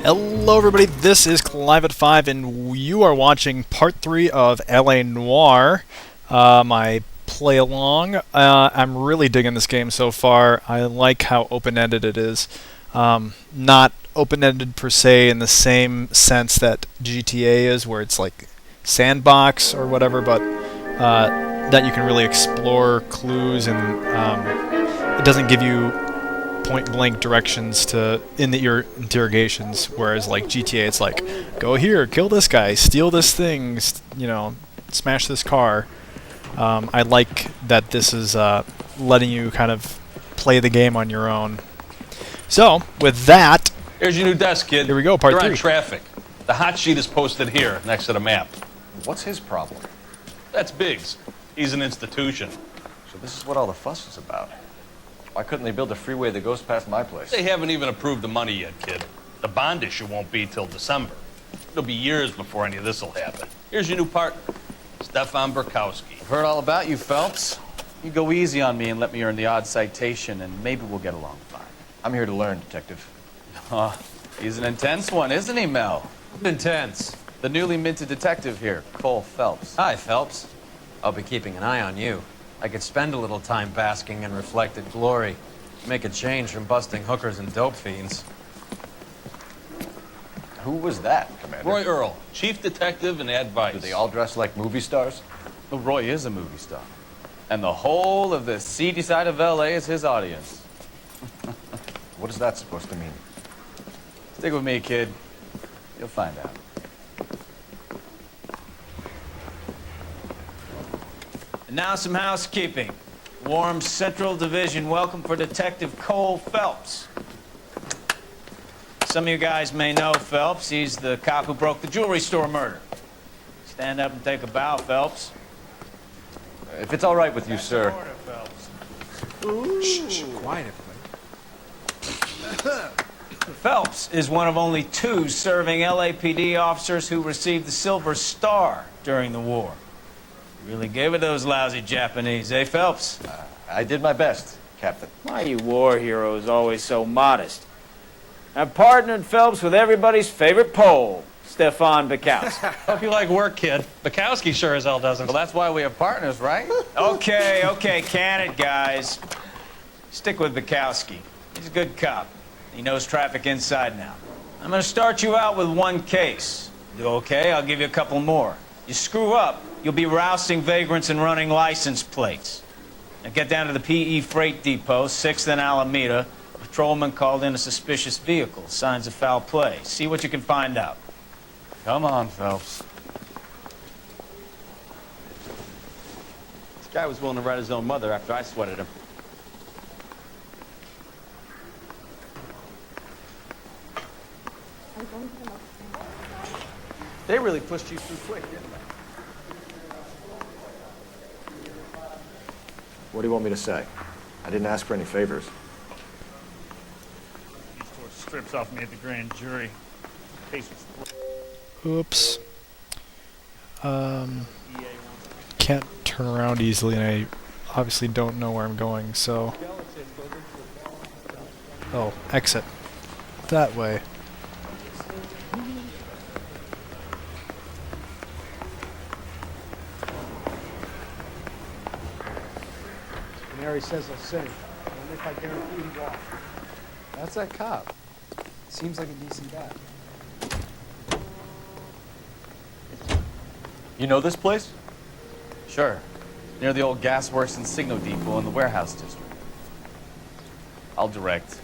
Hello everybody, this is Clive at 5 and you are watching part 3 of LA Noire, my play along. I'm really digging this game so far. I like how open-ended it is. Not open-ended per se in the same sense that GTA is, where it's like sandbox or whatever, but that you can really explore clues and it doesn't give you point-blank directions to your interrogations, whereas like GTA, it's like, go here, kill this guy, steal this thing, smash this car. I like that this is letting you kind of play the game on your own. So, with that, here's your new desk, kid. Here we go, part You're 3. on traffic. The hot sheet is posted here, next to the map. What's his problem? That's Biggs. He's an institution. So this is what all the fuss is about. Why couldn't they build a freeway that goes past my place? They haven't even approved the money yet, kid. The bond issue won't be till December. It'll be years before any of this will happen. Here's your new partner, Stefan Burkowski. I've heard all about you, Phelps. You go easy on me and let me earn the odd citation, and maybe we'll get along fine. I'm here to learn, Detective. He's an intense one, isn't he, Mel? Intense. The newly minted detective here, Cole Phelps. Hi, Phelps. I'll be keeping an eye on you. I could spend a little time basking in reflected glory. Make a change from busting hookers and dope fiends. Who was that, Commander? Roy Earl, chief detective and advice. Do they all dress like movie stars? Well, Roy is a movie star. And the whole of the seedy side of L.A. is his audience. What is that supposed to mean? Stick with me, kid. You'll find out. And now some housekeeping. Warm Central Division welcome for Detective Cole Phelps. Some of you guys may know Phelps. He's the cop who broke the jewelry store murder. Stand up and take a bow, Phelps. If it's all right with you, sir. Order, Phelps. Shh, quiet, everybody. Phelps is one of only 2 serving LAPD officers who received the Silver Star during the war. Really gave it those lousy Japanese, eh, Phelps? I did my best, Captain. Why are you war heroes always so modest? I've partnered Phelps with everybody's favorite Pole, Stefan Burkowski. Hope you like work, kid. Bukowski sure as hell doesn't. Well, that's why we have partners, right? Okay, can it, guys? Stick with Burkowski. He's a good cop. He knows traffic inside and out. I'm going to start you out with 1 case. Do okay? I'll give you a couple more. You screw up, you'll be rousting vagrants and running license plates. Now get down to the PE Freight Depot, 6th and Alameda. A patrolman called in a suspicious vehicle. Signs of foul play. See what you can find out. Come on, Phelps. This guy was willing to write his own mother after I sweated him. They really pushed you through quick, didn't they? What do you want me to say? I didn't ask for any favors. He tore strips off me at the grand jury. Case was oops. Can't turn around easily, and I obviously don't know where I'm going, so... Oh, exit. That way. Mary says he'll sing. I wonder if I guarantee he walk. That's that cop. Seems like a decent guy. You know this place? Sure. Near the old gasworks and signal depot in the warehouse district. I'll direct.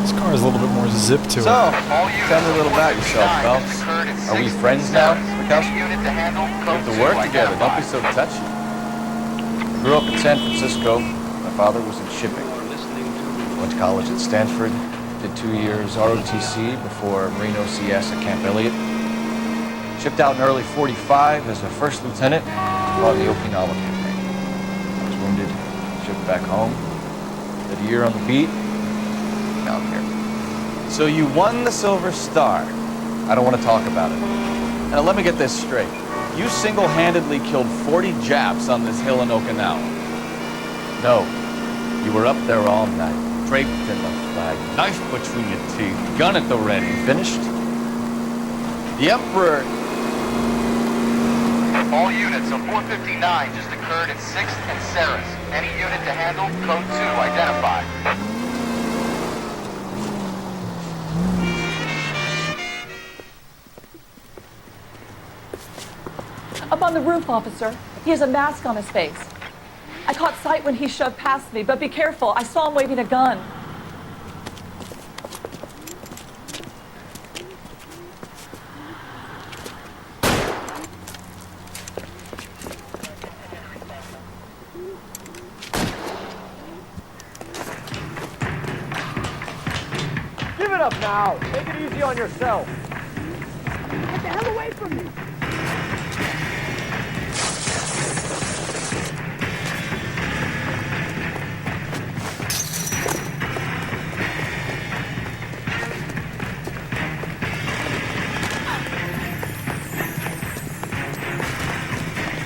This car has a little bit more zip to it. So, tell me a little about yourself, Phelps. Are we friends now, Burkowski? We have to work together. Don't be so touchy. Grew up in San Francisco. My father was in shipping. Went to college at Stanford. Did 2 years ROTC before Marine OCS at Camp Elliott. Shipped out in early '45 as a first lieutenant while the Okinawa campaign. I was wounded, shipped back home. Did a year on the beat. Now I'm here. So you won the Silver Star. I don't want to talk about it. Now, let me get this straight. You single-handedly killed 40 Japs on this hill in Okinawa. No. You were up there all night, draped in the flag, knife between your teeth, gun at the ready. Finished? The Emperor... All units, a 459 just occurred at 6th and Saris. Any unit to handle, code 2, identified. Up on the roof, officer. He has a mask on his face. I caught sight when he shoved past me, but be careful. I saw him waving a gun. Give it up now. Take it easy on yourself. Get the hell away from me.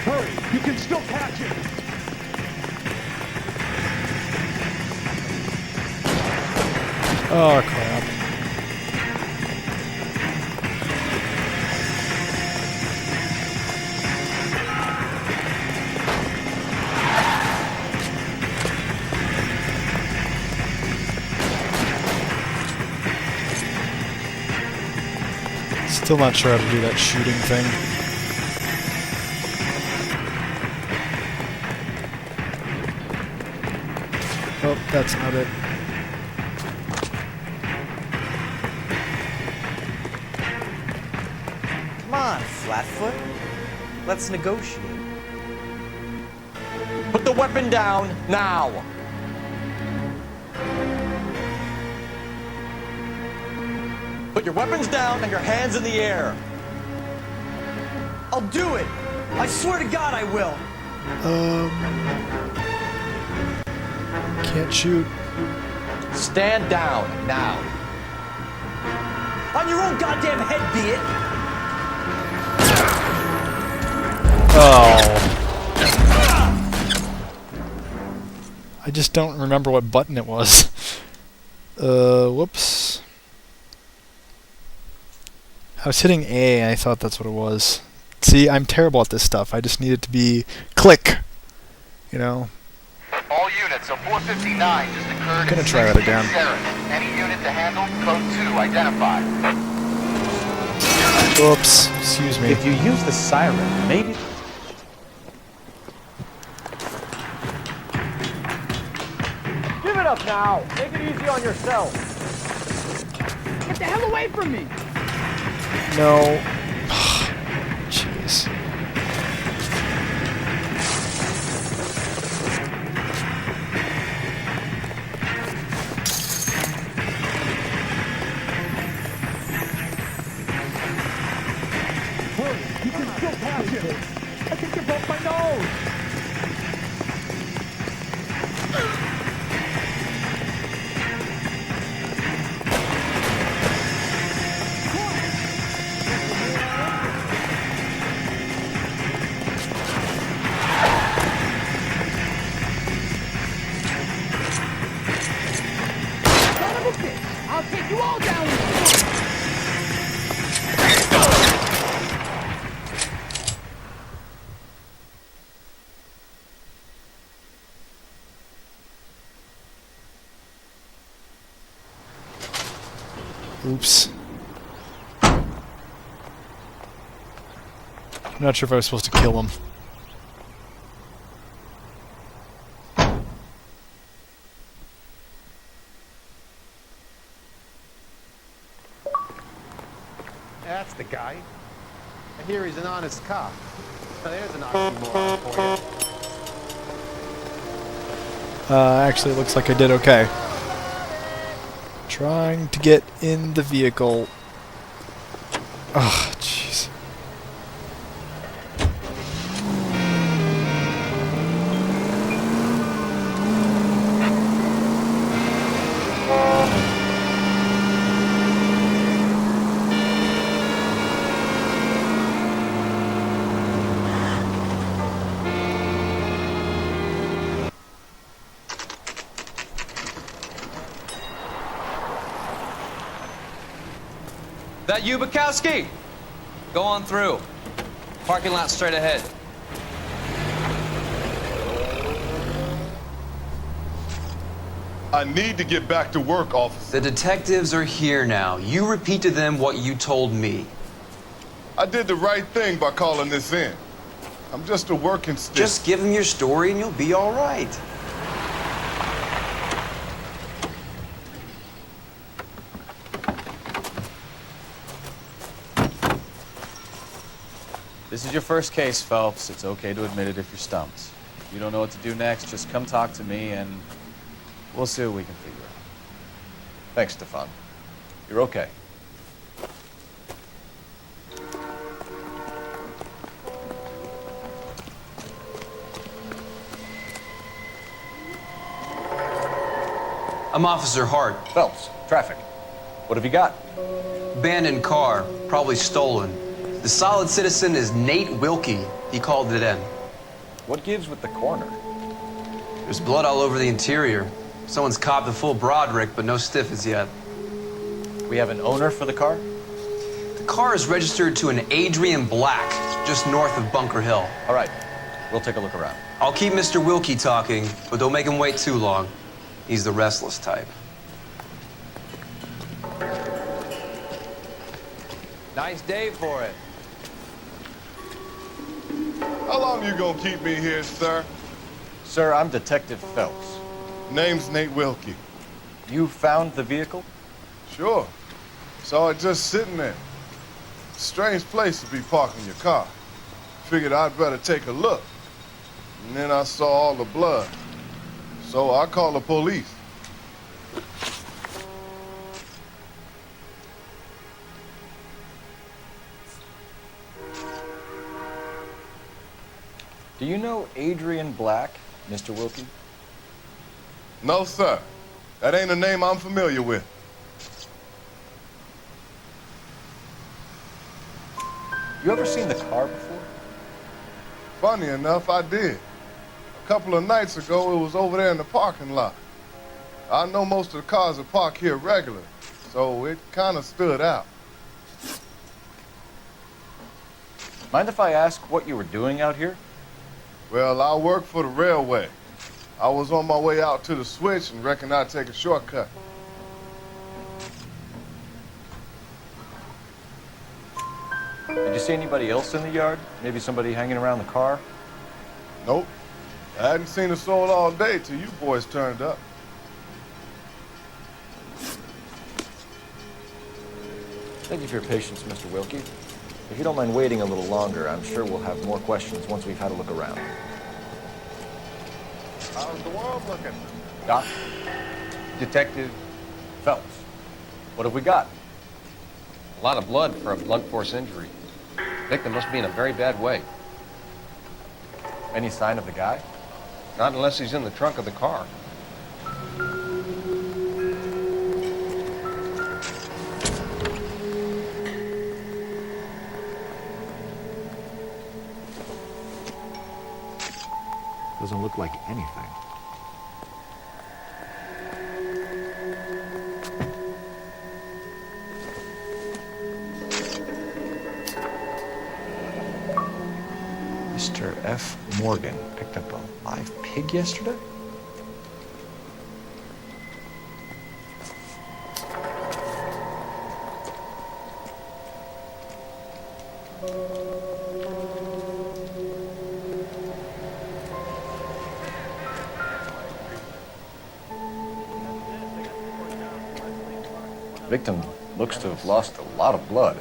Hurry, you can still catch it. Oh, crap. Still not sure how to do that shooting thing. Oh, that's not it. Come on, Flatfoot. Let's negotiate. Put the weapon down, now! Put your weapons down and your hands in the air. I'll do it! I swear to God I will! Can't shoot. Stand down, now. On your own goddamn head, be it! Oh. I just don't remember what button it was. Whoops. I was hitting A and I thought that's what it was. See, I'm terrible at this stuff. I just need it to be click. You know? All units, a 459 just occurred Gonna at try 6th that again. and Saris. Any unit to handle, code 2, identified. Whoops. Excuse me. If you use the siren, maybe... Give it up now. Take it easy on yourself. Get the hell away from me. No. Jeez. You can still catch it. I think you broke my nose. Son of a bitch! I'll take you all down with me. Oops. I'm not sure if I was supposed to kill him. That's the guy. I hear he's an honest cop. Now, there's an oxymoron for you. Actually, it looks like I did okay. Trying to get in the vehicle. Oh, jeez. That you, Bukowski? Go on through. Parking lot straight ahead. I need to get back to work, officer. The detectives are here now. You repeat to them what you told me. I did the right thing by calling this in. I'm just a working stick. Just give them your story and you'll be all right. This is your first case, Phelps. It's okay to admit it if you're stumped. If you don't know what to do next, just come talk to me and we'll see what we can figure out. Thanks, Stefan. You're okay. I'm Officer Hart. Phelps, traffic. What have you got? Abandoned car, probably stolen. The solid citizen is Nate Wilkie. He called it in. What gives with the corner? There's blood all over the interior. Someone's copped the full Broderick, but no stiff as yet. We have an owner for the car? The car is registered to an Adrian Black, just north of Bunker Hill. All right, we'll take a look around. I'll keep Mr. Wilkie talking, but don't make him wait too long. He's the restless type. Nice day for it. How long you gonna keep me here, sir? Sir, I'm Detective Phelps. Name's Nate Wilkie. You found the vehicle? Sure. Saw it just sitting there. Strange place to be parking your car. Figured I'd better take a look. And then I saw all the blood. So I called the police. Do you know Adrian Black, Mr. Wilkie? No, sir. That ain't a name I'm familiar with. You ever seen the car before? Funny enough, I did. A couple of nights ago, it was over there in the parking lot. I know most of the cars are parked here regular, so it kind of stood out. Mind if I ask what you were doing out here? Well, I work for the railway. I was on my way out to the switch and reckoned I'd take a shortcut. Did you see anybody else in the yard? Maybe somebody hanging around the car? Nope. I hadn't seen a soul all day till you boys turned up. Thank you for your patience, Mr. Wilkie. If you don't mind waiting a little longer, I'm sure we'll have more questions once we've had a look around. How's the world looking? Doc? Detective Phelps. What have we got? A lot of blood for a blunt force injury. Victim must be in a very bad way. Any sign of the guy? Not unless he's in the trunk of the car. Doesn't look like anything. Mr. F. Morgan picked up a live pig yesterday? Victim looks to have lost a lot of blood.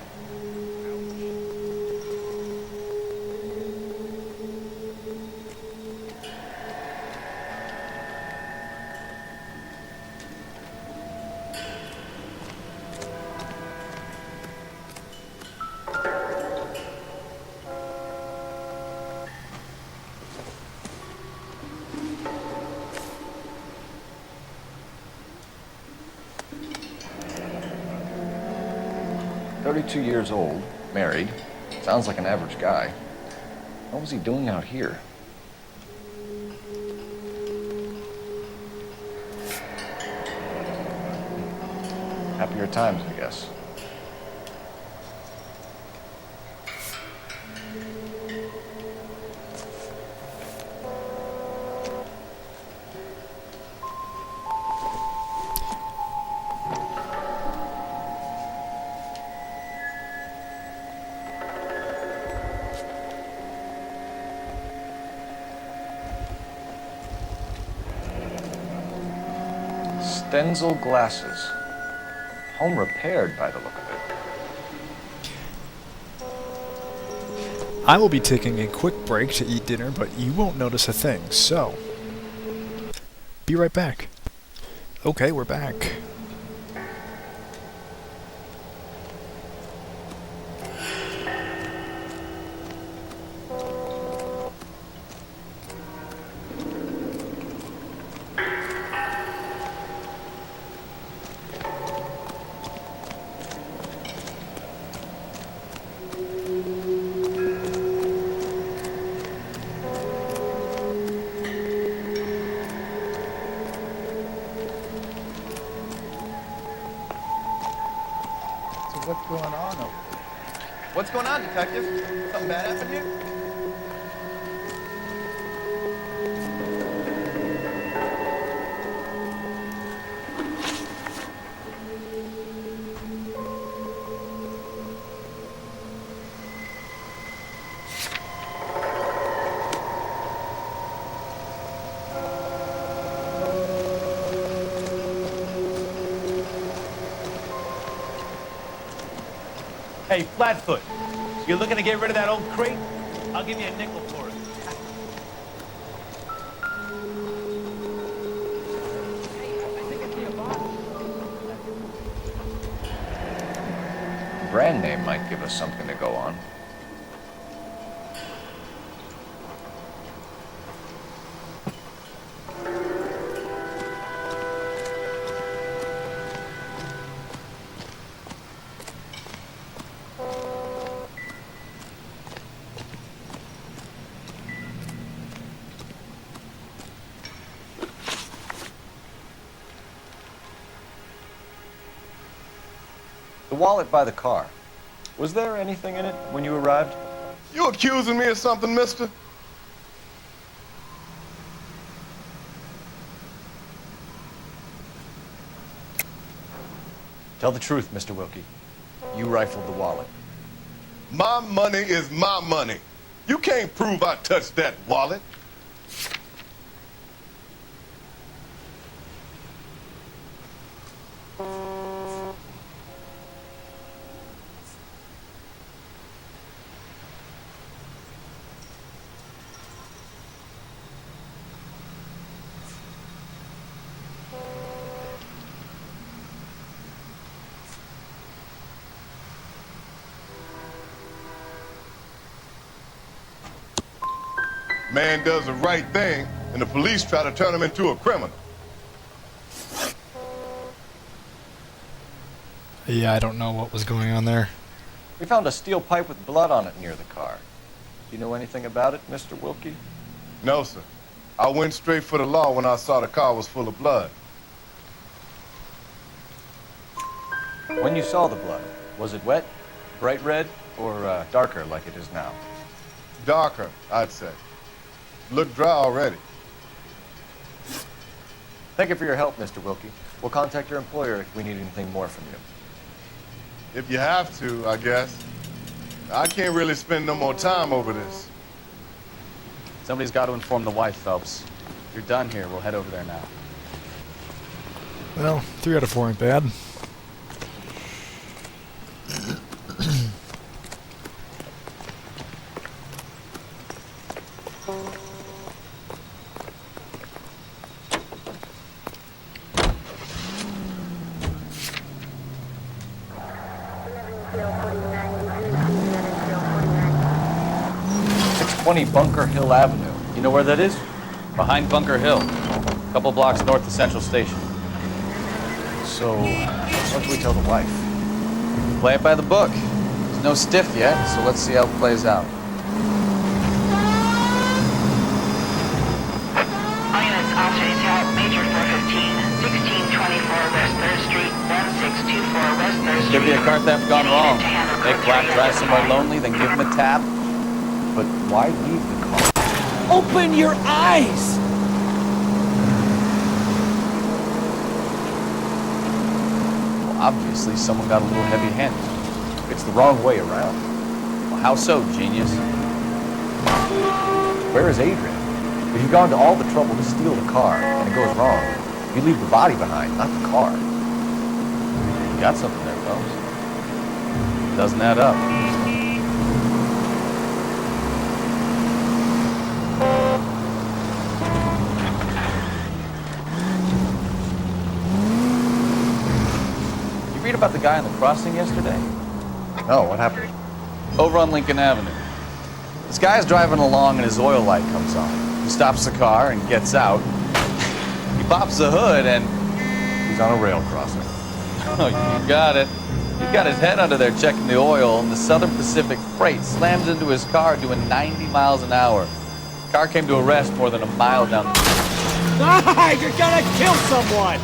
"32 years old, married, sounds like an average guy. What was he doing out here?" Happier times, I guess. Stenzel glasses. Home repaired by the look of it. I will be taking a quick break to eat dinner, but you won't notice a thing, so be right back. Okay, we're back. What's going on over there? What's going on, Detective? Something bad happened here? Hey, Flatfoot, you looking to get rid of that old crate? I'll give you a nickel for it. Brand name might give us something to go on. The wallet by the car. Was there anything in it when you arrived? You accusing me of something, mister? Tell the truth, Mr. Wilkie. You rifled the wallet. My money is my money. You can't prove I touched that wallet. Man does the right thing, and the police try to turn him into a criminal. Yeah, I don't know what was going on there. We found a steel pipe with blood on it near the car. Do you know anything about it, Mr. Wilkie? No, sir. I went straight for the law when I saw the car was full of blood. When you saw the blood, was it wet, bright red, or darker like it is now? Darker, I'd say. Looked dry already. Thank you for your help, Mr. Wilkie. We'll contact your employer if we need anything more from you. If you have to, I guess. I can't really spend no more time over this. Somebody's got to inform the wife, Phelps. If you're done here, we'll head over there now. Well, 3 out of 4 ain't bad. Bunker Hill Avenue. You know where that is? Behind Bunker Hill. A couple blocks north of Central Station. So, what should we tell the wife? Play it by the book. There's no stiff yet, so let's see how it plays out. All units, officer detail, Major 415, 1624 West 3rd Street, 1624 West 3rd Street. Could be a car theft gone wrong. Make Black drive somewhere lonely, then give him a tab. But why leave the car? Open your eyes! Well, obviously, someone got a little heavy-handed. It's the wrong way around. Well, how so, genius? Where is Adrian? If you've gone to all the trouble to steal the car, and it goes wrong, You leave the body behind, not the car. You got something there, Phelps. Doesn't add up. You read about the guy on the crossing yesterday? No, what happened? Over on Lincoln Avenue. This guy's driving along and his oil light comes on. He stops the car and gets out. He pops the hood and... He's on a rail crossing. Oh, you got it. He's got his head under there checking the oil, and the Southern Pacific Freight slams into his car doing 90 miles an hour. The car came to a rest more than a mile down the... Ah, you're gonna kill someone!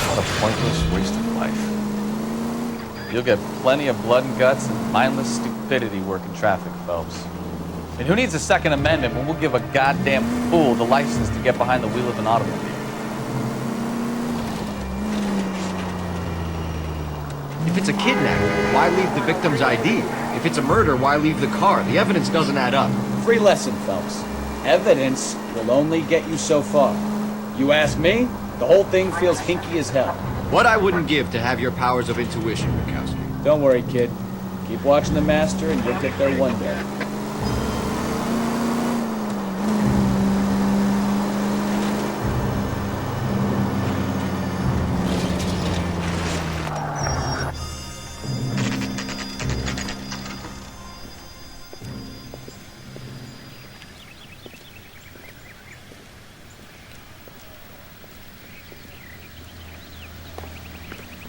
What a pointless waste of life. You'll get plenty of blood and guts and mindless stupidity working traffic, Phelps. And who needs a Second Amendment when we'll give a goddamn fool the license to get behind the wheel of an automobile? If it's a kidnapping, why leave the victim's ID? If it's a murder, why leave the car? The evidence doesn't add up. Free lesson, Phelps. Evidence will only get you so far. You ask me, the whole thing feels hinky as hell. What I wouldn't give to have your powers of intuition, Bukowski. Don't worry, kid. Keep watching the master and you'll get there one day.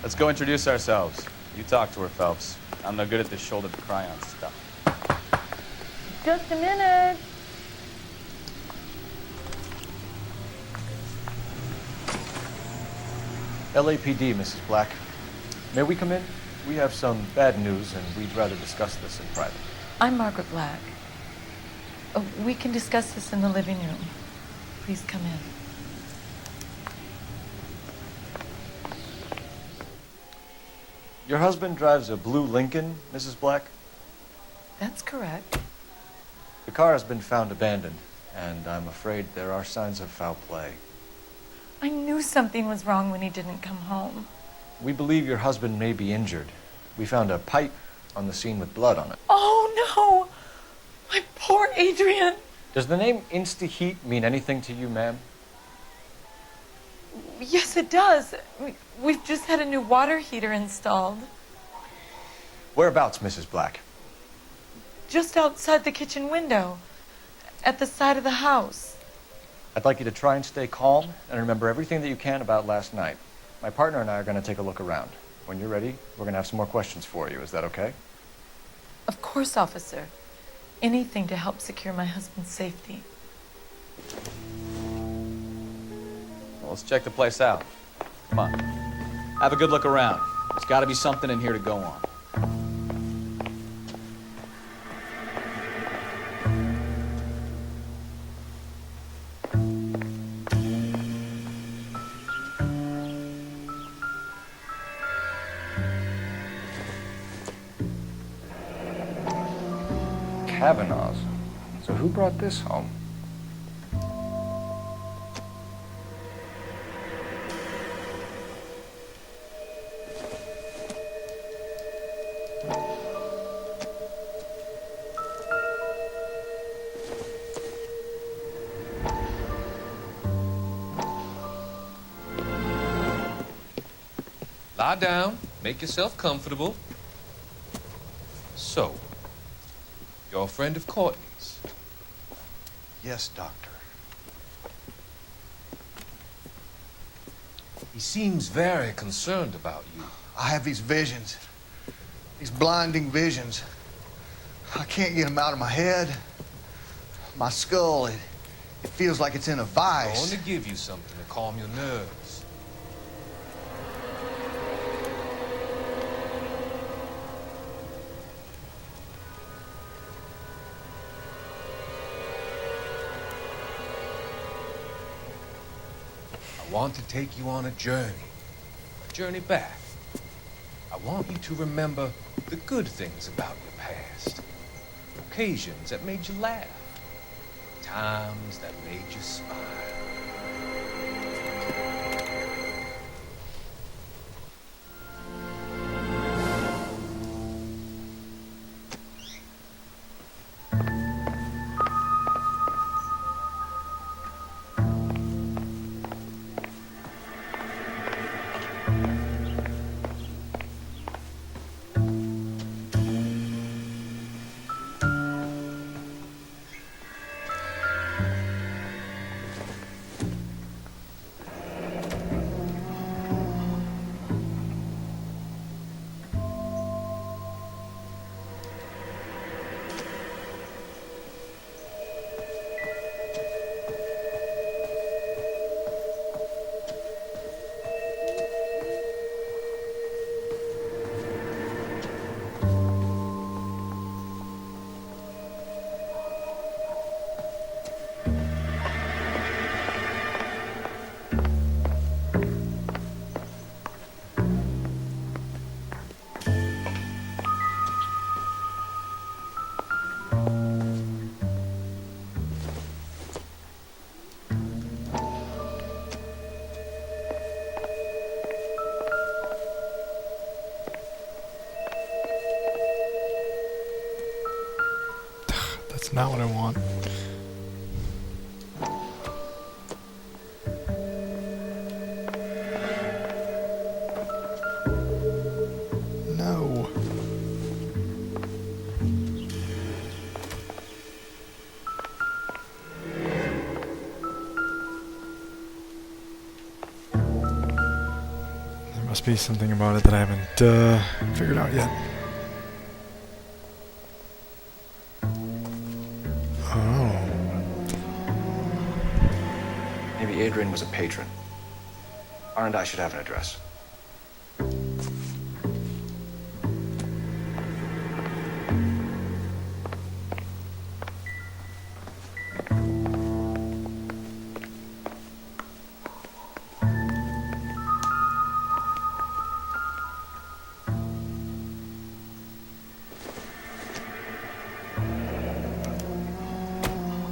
Let's go introduce ourselves. You talk to her, Phelps. I'm no good at this shoulder to cry on stuff. Just a minute. LAPD, Mrs. Black. May we come in? We have some bad news, and we'd rather discuss this in private. I'm Margaret Black. We can discuss this in the living room. Please come in. Your husband drives a blue Lincoln, Mrs. Black? That's correct. The car has been found abandoned, and I'm afraid there are signs of foul play. I knew something was wrong when he didn't come home. We believe your husband may be injured. We found a pipe on the scene with blood on it. Oh, no! My poor Adrian! Does the name Insta-Heat mean anything to you, ma'am? Yes, it does. We've just had a new water heater installed. Whereabouts, Mrs. Black? Just outside the kitchen window. At the side of the house. I'd like you to try and stay calm and remember everything that you can about last night. My partner and I are going to take a look around. When you're ready, we're going to have some more questions for you. Is that okay? Of course, officer. Anything to help secure my husband's safety. Well, let's check the place out. Come on. Have a good look around. There's got to be something in here to go on. Kavanaugh's. So who brought this home? Lie down, make yourself comfortable. So, you're a friend of Courtney's? Yes, Doctor. He seems Very concerned about you. I have these visions. These blinding visions. I can't get them out of my head. My skull, it feels like it's in a I'm vice. going to give you something to calm your nerves. I want to take you on a journey back. I want you to remember the good things about your past, occasions that made you laugh, times that made you smile. That's not what I want. No. There must be something about it that I haven't figured out yet. Maybe Adrian was a patron. R&I should have an address.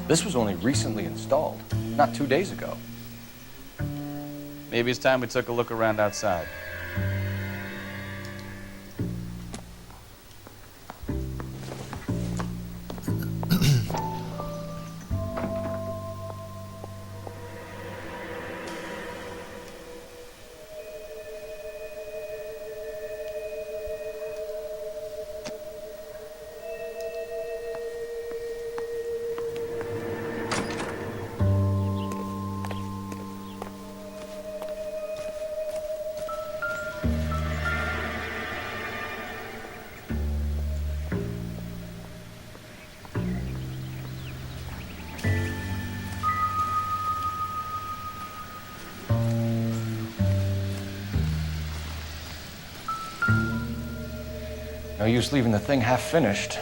This was only recently installed, not 2 days ago. Maybe it's time we took a look around outside. No use leaving the thing half finished.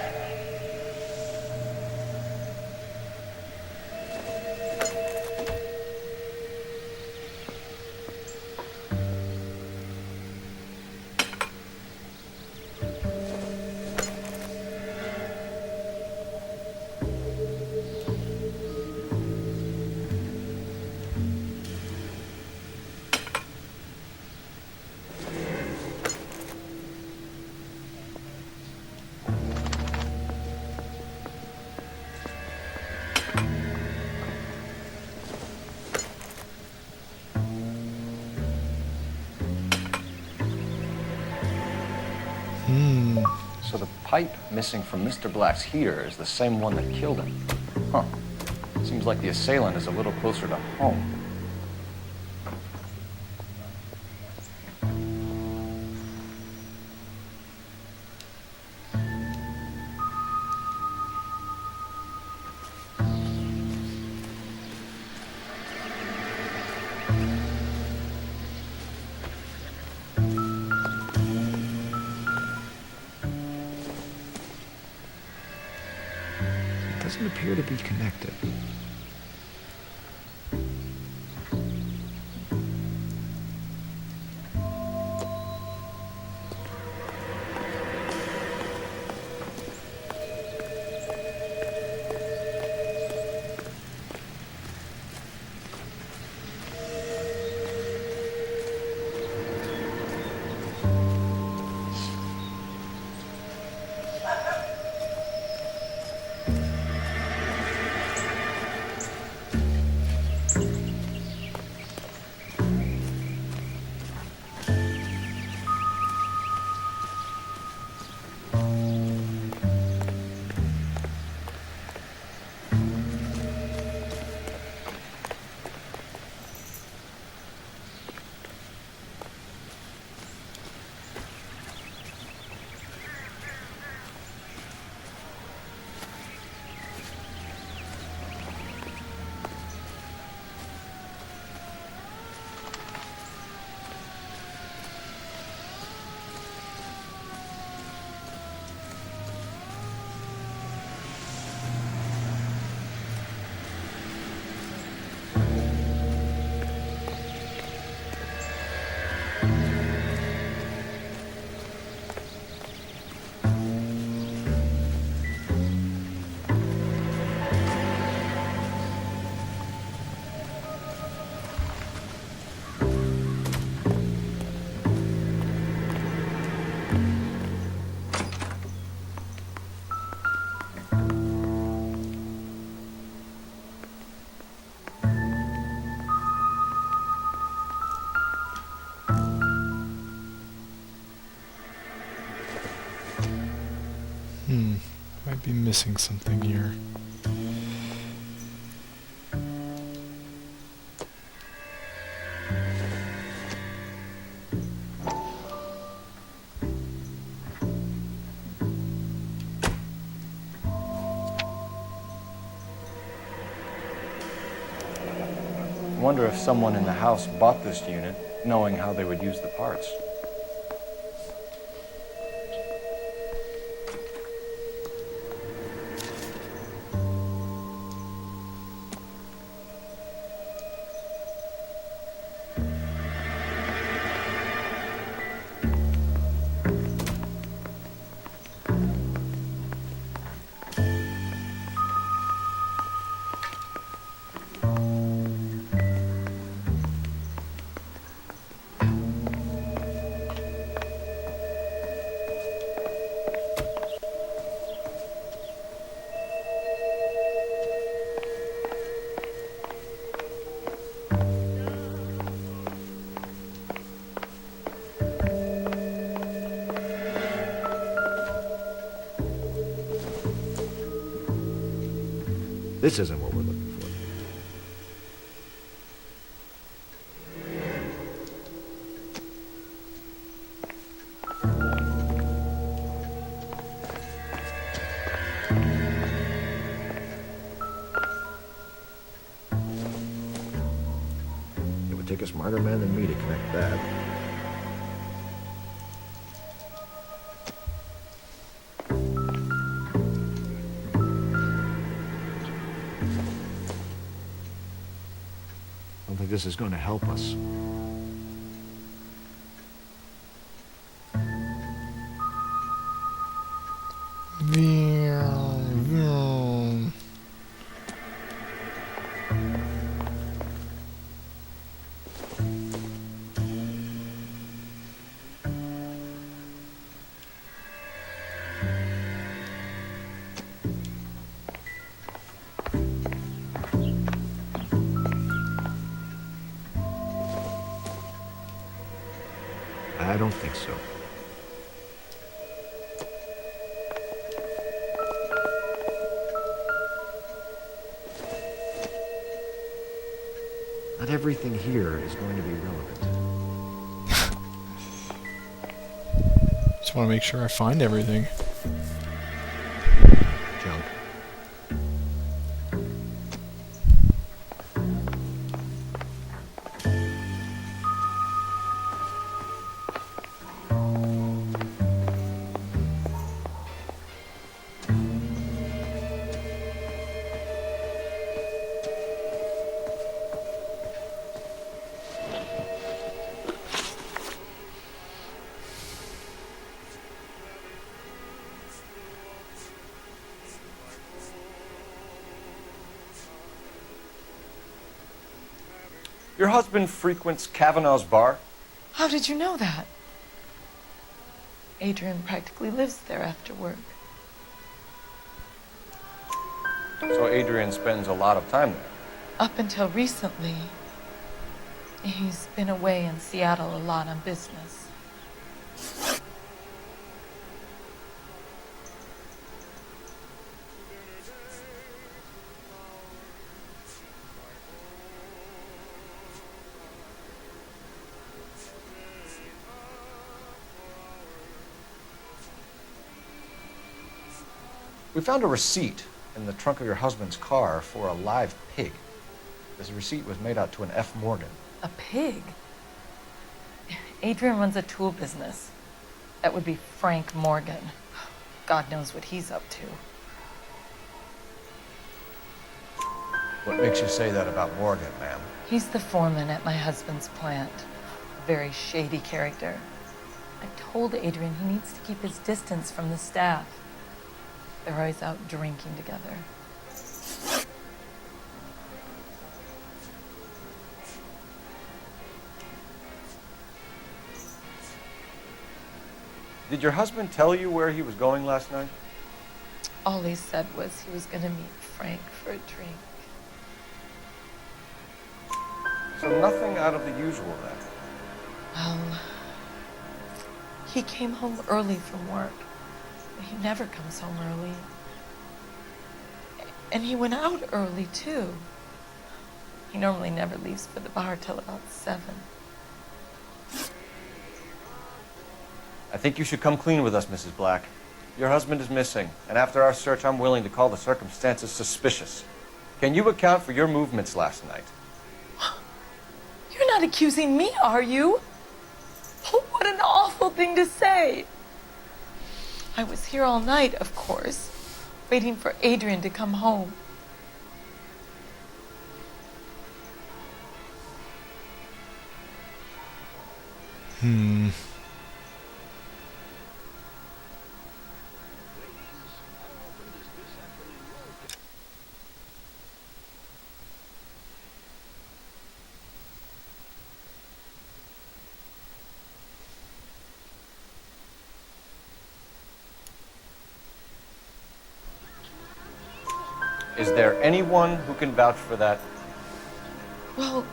So the pipe missing from Mr. Black's heater is the same one that killed him. Huh. Seems like the assailant is a little closer to home. Doesn't appear to be connected. missing something here. I wonder if someone in the house bought this unit knowing how they would use the parts. This isn't what we're looking for. It would take a smarter man than me to connect that. I don't think this is going to help us. I don't think so. Not everything here is going to be relevant. Just want to make sure I find everything. Junk. Your husband frequents Kavanaugh's bar? How did you know that? Adrian practically lives there after work. So Adrian spends a lot of time there. Up until recently, he's been away in Seattle a lot on business. We found a receipt in the trunk of your husband's car for a live pig. This receipt was made out to an F. Morgan. A pig? Adrian runs a tool business. That would be Frank Morgan. God knows what he's up to. What makes you say that about Morgan, ma'am? He's the foreman at my husband's plant. A very shady character. I told Adrian he needs to keep his distance from the staff. They're always out drinking together. Did your husband tell you where he was going last night? All he said was he was going to meet Frank for a drink. So nothing out of the usual then? Well, he came home early from work. He never comes home early. And he went out early, too. He normally never leaves for the bar till about 7. I think you should come clean with us, Mrs. Black. Your husband is missing, and after our search, I'm willing to call the circumstances suspicious. Can you account for your movements last night? You're not accusing me, are you? Oh, what an awful thing to say. I was here all night, of course, waiting for Adrian to come home. Is there anyone who can vouch for that? Well,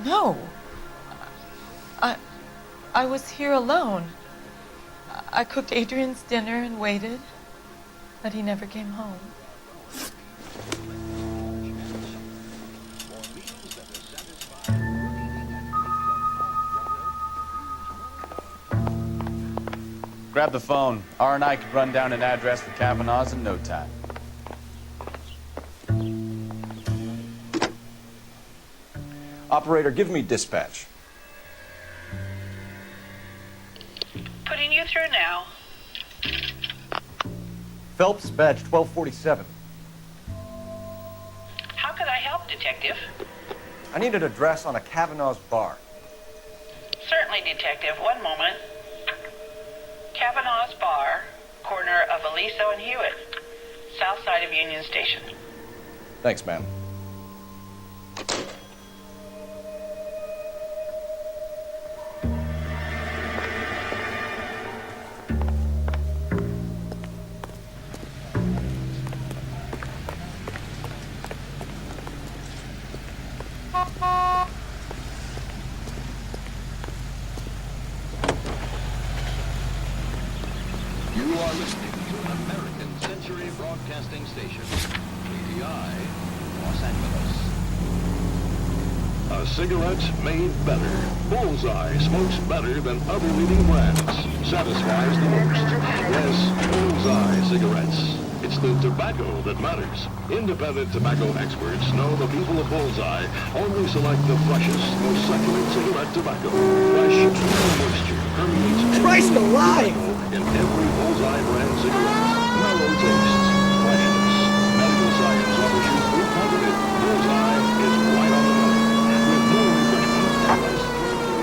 no. I was here alone. I cooked Adrian's dinner and waited, but he never came home. Grab the phone. R&I could run down an address for Kavanaugh's in no time. Operator, give me dispatch. Putting you through now. Phelps, badge 1247. How could I help, Detective? I need an address on a Kavanaugh's bar. Certainly, Detective. One moment. Kavanaugh's Bar, corner of Aliso and Hewitt, south side of Union Station. Thanks, ma'am. You are listening to American Century Broadcasting Station, ATI, Los Angeles. A cigarette made better. Bullseye smokes better than other leading brands. Satisfies the most. Yes, Bullseye cigarettes. It's the tobacco that matters. Independent tobacco experts know the people of Bullseye only select the freshest, most succulent cigarette tobacco. Fresh, no moisture permeates Christ alive! in every Bullseye brand cigarette. Mellow tastes, freshness. Medical science offers you proof positive. Bullseye is right on the money. With more refreshment and less...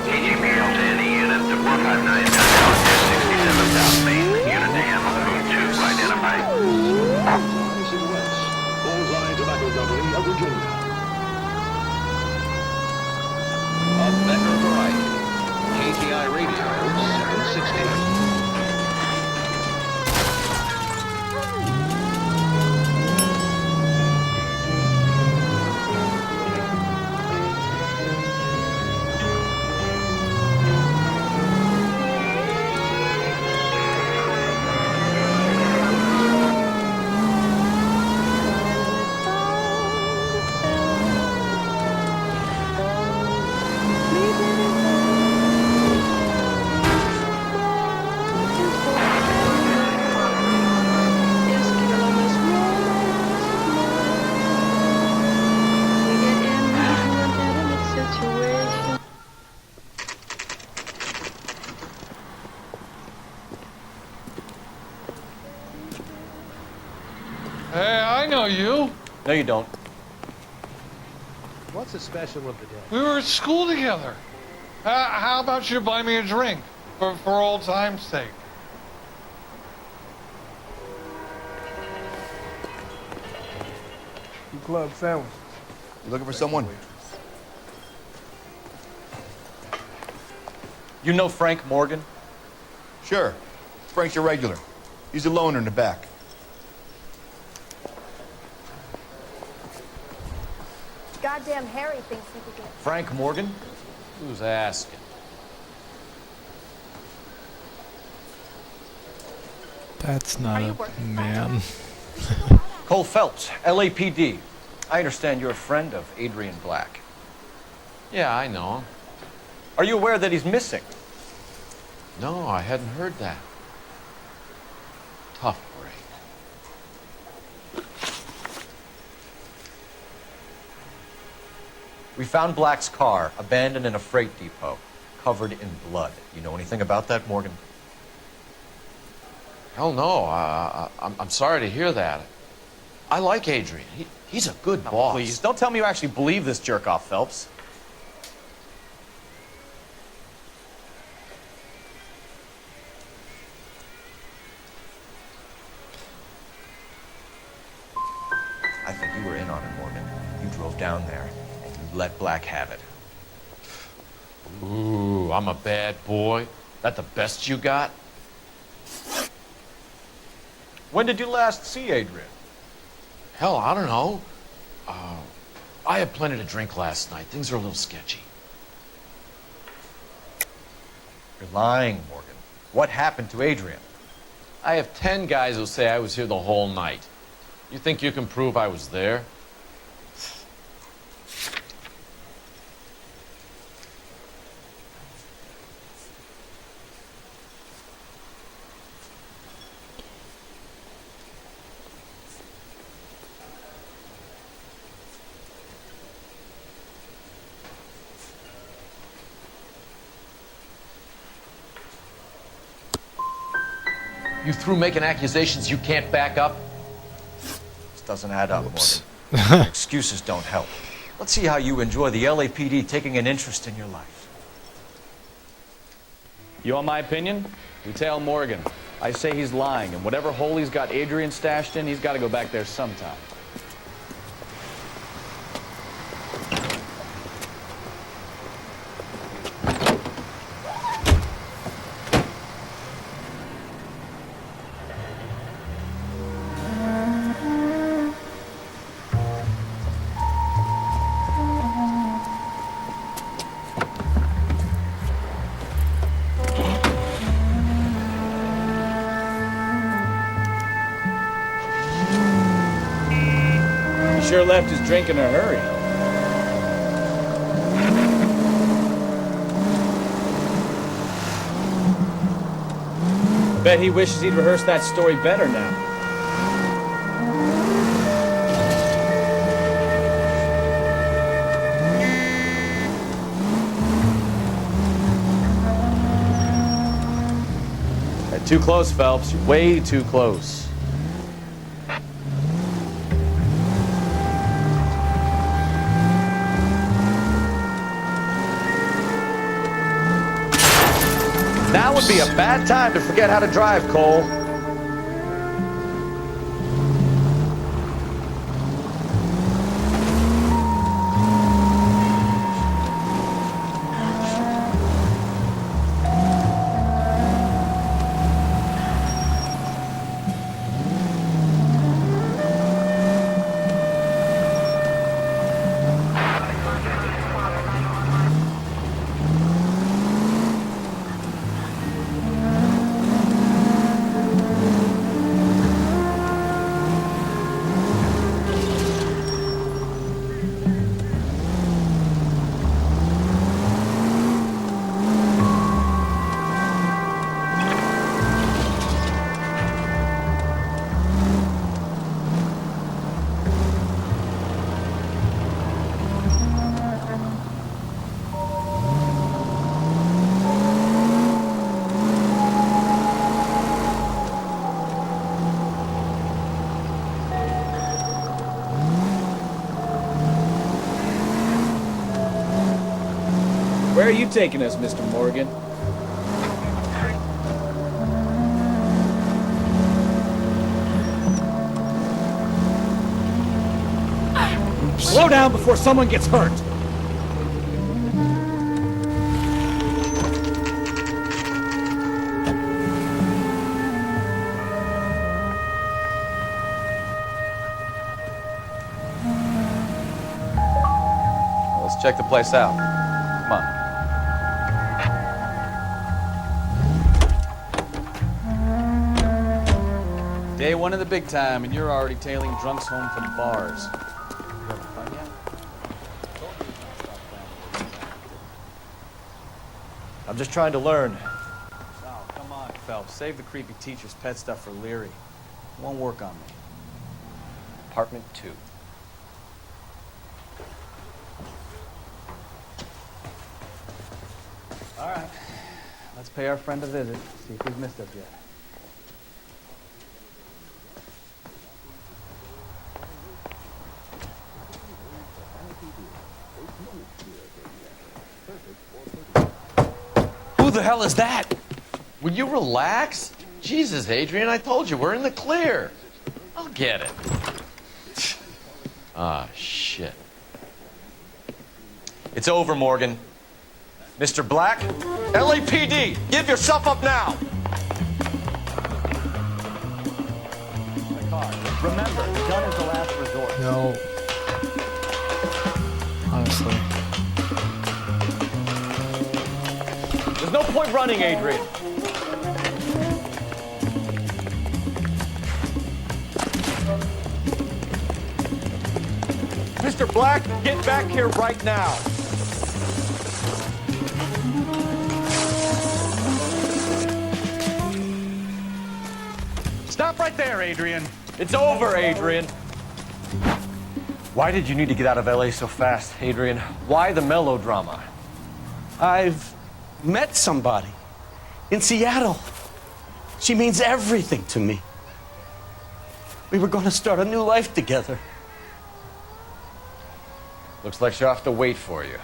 KGPL to any unit to 459 67 South Main. Unit to handle room 2 identified. Bullseye cigarettes. Bullseye Tobacco Company of Virginia. A better variety. KTI Radio 760. Hey, I know you. No, you don't. What's the special of the day? We were at school together. How about you buy me a drink for old time's sake? Two club sandwiches. You looking for someone? You know Frank Morgan? Sure. Frank's your regular. He's a loner in the back. Goddamn Harry thinks he could get... Frank Morgan? Who's asking? That's not a man. Cole Phelps, LAPD. I understand you're a friend of Adrian Black. Yeah, I know him. Are you aware that he's missing? No, I hadn't heard that. Tough break. We found Black's car abandoned in a freight depot, covered in blood. You know anything about that, Morgan? Hell no. I'm sorry to hear that. I like Adrian. He's a good boss. Please, don't tell me you actually believe this jerk-off, Phelps. I think you were in on it, Morgan. You drove down there, and you let Black have it. Ooh, I'm a bad boy. That the best you got? When did you last see Adrian? Hell, I don't know. I had plenty to drink last night. Things are a little sketchy. You're lying, Morgan. What happened to Adrian? I have 10 guys who say I was here the whole night. You think you can prove I was there? You through making accusations you can't back up? This doesn't add up, Morgan. Excuses don't help. Let's see how you enjoy the LAPD taking an interest in your life. You want my opinion? You tell Morgan. I say he's lying, and whatever hole he's got Adrian stashed in, he's got to go back there sometime. Sure left his drink in a hurry. Bet he wishes he'd rehearsed that story better now. Too close, Phelps. You're way too close. Now would be a bad time to forget how to drive, Cole. Where are you taking us, Mr. Morgan? Slow down before someone gets hurt. Let's check the place out. Come on. Day one of the big time, and you're already tailing drunks home from bars. You having fun yet? I'm just trying to learn. Oh, come on, Phelps. Save the creepy teacher's pet stuff for Leary. It won't work on me. Apartment 2. All right. Let's pay our friend a visit. See if he's missed us yet. Who the hell is that? Will you relax? Jesus, Adrian, I told you, we're in the clear. I'll get it. Ah, shit. It's over, Morgan. Mr. Black, LAPD, give yourself up now! Remember, the gun is the last resort. No. Honestly. There's no point running, Adrian. Mr. Black, get back here right now. Stop right there, Adrian. It's over, Adrian. Why did you need to get out of LA so fast, Adrian? Why the melodrama? I've met somebody in Seattle. She means everything to me. We were going to start a new life together. Looks like she'll have to wait for you.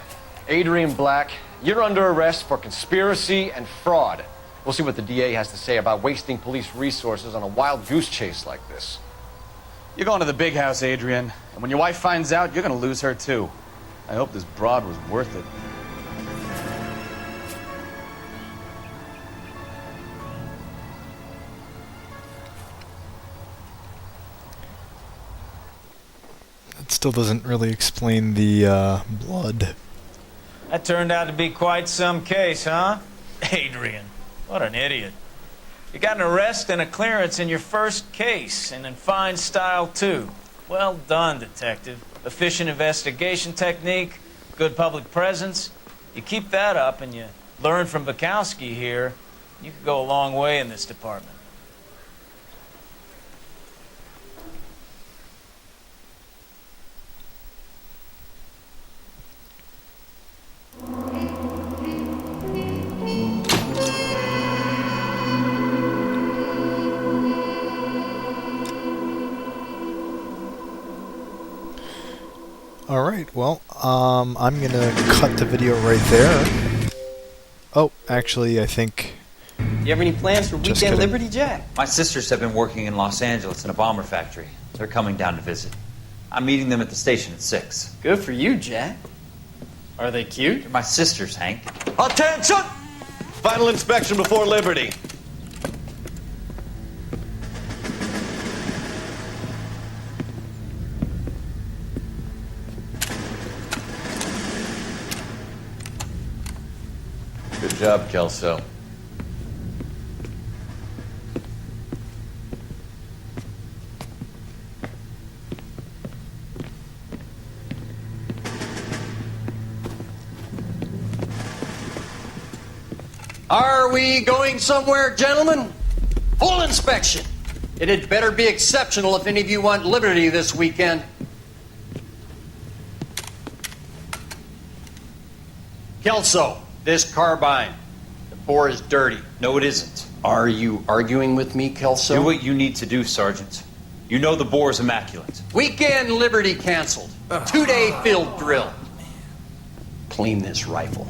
Adrian Black, you're under arrest for conspiracy and fraud. We'll see what the DA has to say about wasting police resources on a wild goose chase like this. You're going to the big house, Adrian. And when your wife finds out, you're going to lose her, too. I hope this broad was worth it. That still doesn't really explain the blood. That turned out to be quite some case, huh? Adrian, what an idiot. You got an arrest and a clearance in your first case, and in fine style, too. Well done, detective. Efficient investigation technique, good public presence. You keep that up and you learn from Bukowski here, you could go a long way in this department. Alright, well, I'm gonna cut the video right there. Oh, actually, I think... You have any plans for Just Weekend kidding. Liberty, Jack? My sisters have been working in Los Angeles in a bomber factory. They're coming down to visit. I'm meeting them at the station at 6. Good for you, Jack. Are they cute? They're my sisters, Hank. Attention! Final inspection before Liberty. Good job, Kelso. Are we going somewhere, gentlemen? Full inspection. It had better be exceptional if any of you want liberty this weekend. Kelso, this carbine. The bore is dirty. No, it isn't. Are you arguing with me, Kelso? Do what you need to do, Sergeant. You know the bore is immaculate. Weekend liberty canceled. 2-day field drill. Clean this rifle.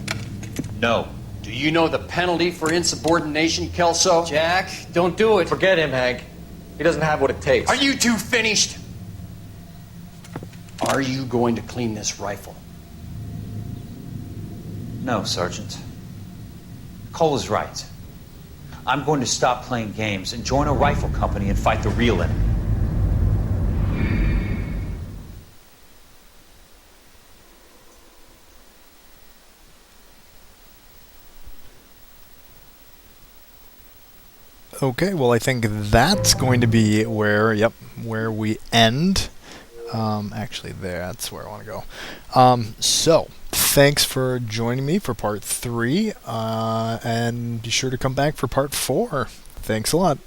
No. Do you know the penalty for insubordination, Kelso? Jack, don't do it. Forget him, Hank. He doesn't have what it takes. Are you two finished? Are you going to clean this rifle? No, Sergeant. Cole is right. I'm going to stop playing games and join a rifle company and fight the real enemy. Okay, well, I think that's going to be where we end. Actually, that's where I want to go. So, thanks for joining me for part 3, and be sure to come back for part 4. Thanks a lot.